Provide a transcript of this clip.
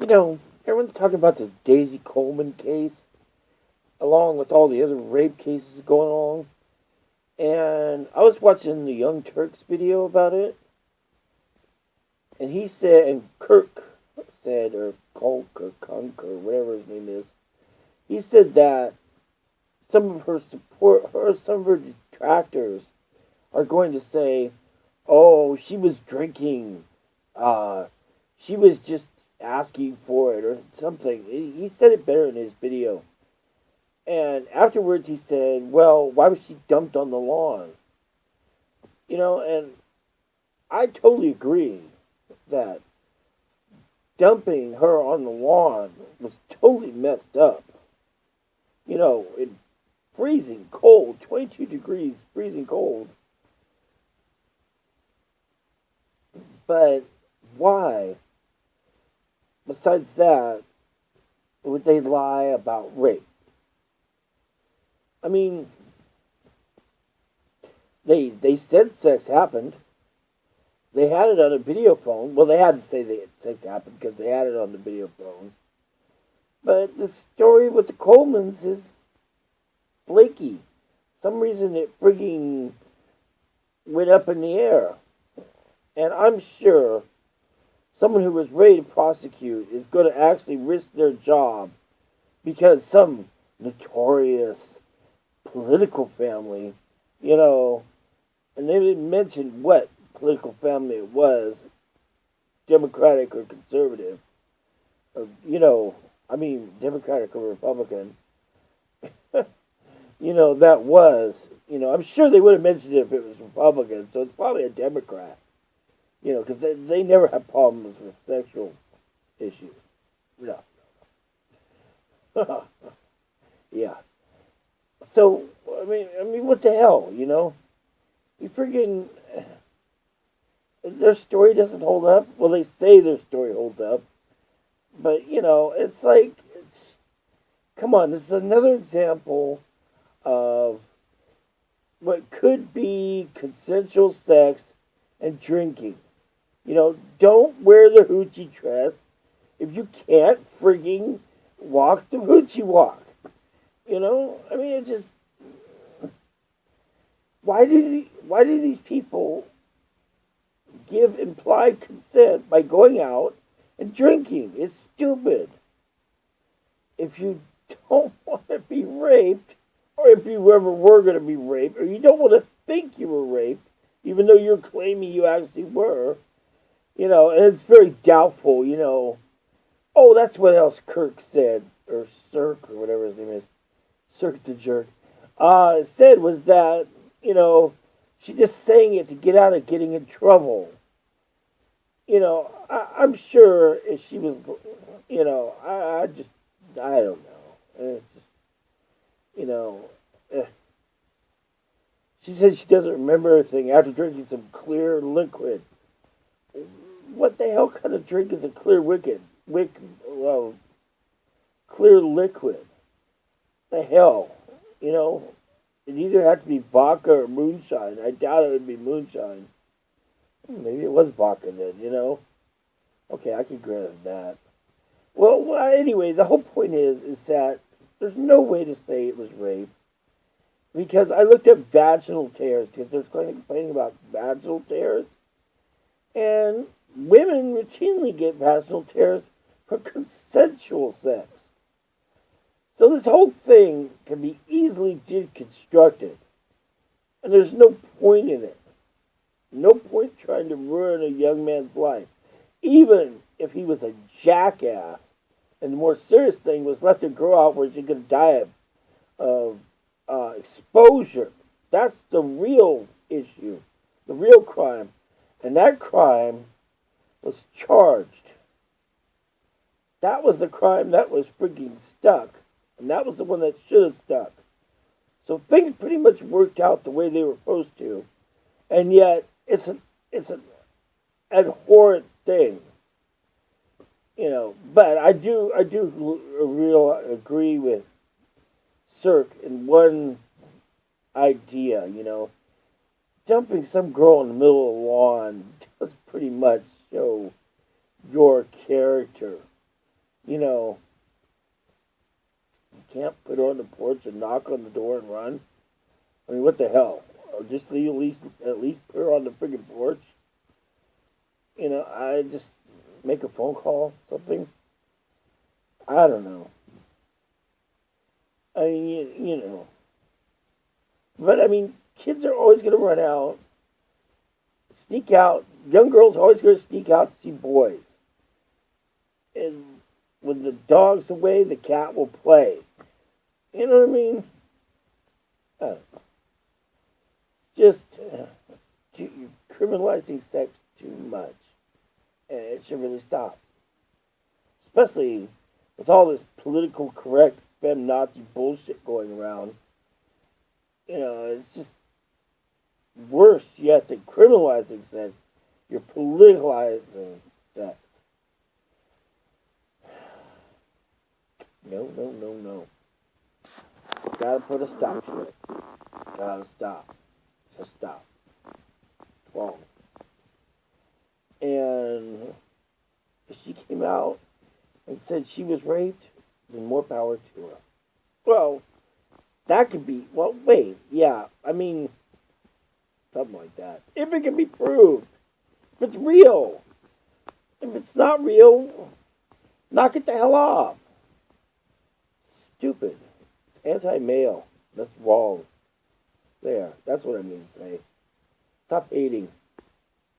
You know, everyone's talking about the Daisy Coleman case, along with all the other rape cases going on. And I was watching the Young Turks video about it, and he said, and Kirk said, or Kulk or Kunk or whatever his name is, he said that some of her detractors are going to say, "Oh, she was drinking. She was just asking for it or something." He said it better in his video. And afterwards he said, "Well, why was she dumped on the lawn?" And I totally agree that dumping her on the lawn was totally messed up. In freezing cold, 22 degrees, freezing cold. But why, besides that, would they lie about rape? I mean, they said sex happened. They had it on a video phone. Well, they had to say that sex happened because they had it on the video phone. But the story with the Colemans is flaky. For some reason it frigging went up in the air. And I'm sure someone who was ready to prosecute is going to actually risk their job because some notorious political family, and they didn't mention what political family it was, Democratic or conservative, or, Democratic or Republican, that was, I'm sure they would have mentioned it if it was Republican, so it's probably a Democrat, because they never have problems with sexual issues. No. Yeah. So, I mean, what the hell, You friggin', their story doesn't hold up. Well, they say their story holds up. But, it's like, come on, this is another example of what could be consensual sex and drinking. Don't wear the hoochie dress if you can't frigging walk the hoochie walk. It's just, why do these people give implied consent by going out and drinking? It's stupid. If you don't want to be raped, or if you ever were going to be raped, or you don't want to think you were raped, even though you're claiming you actually were, and it's very doubtful, Oh, that's what else Kirk said, or Cirque, or whatever his name is, Cirque the Jerk, said was that, she's just saying it to get out of getting in trouble. I'm sure if she was, I don't know. It's just, she said she doesn't remember anything after drinking some clear liquid. What the hell kind of drink is a clear clear liquid? The hell, It either had to be vodka or moonshine. I doubt it would be moonshine. Maybe it was vodka then, Okay, I can grant that. Well, anyway, the whole point is that there's no way to say it was rape. Because I looked at vaginal tears, because they're complaining about vaginal tears. And women routinely get vaginal tears for consensual sex. So this whole thing can be easily deconstructed. And there's no point in it. No point trying to ruin a young man's life. Even if he was a jackass. And the more serious thing was let the girl out where she's going to die of exposure. That's the real issue. The real crime. And that crime was charged. That was the crime that was freaking stuck. And that was the one that should have stuck. So things pretty much worked out the way they were supposed to. And yet, it's an abhorrent thing. But I do agree with Cirque in one idea, Dumping some girl in the middle of the lawn does pretty much show your character. You know, you can't put her on the porch and knock on the door and run. I mean, what the hell? Just at least put her on the friggin' porch. You know, I just make a phone call, something. I don't know. I mean, you know. But, I mean, kids are always going to run out, sneak out. Young girls are always going to sneak out to see boys. And when the dog's away, the cat will play. You know what I mean? I don't know. Just, you're criminalizing sex too much. And it should really stop. Especially with all this political correct feminazi bullshit going around. You know, it's just worse, yes, than criminalizing sex. You're politicizing sex. No. Gotta put a stop to it. Gotta stop. Just stop. Wrong. And if she came out and said she was raped, then more power to her. Well, that could be, well, wait, yeah, I mean, something like that. If it can be proved. If it's real. If it's not real, knock it the hell off. Stupid. Anti-male. That's wrong. There. That's what I mean to say. Stop hating.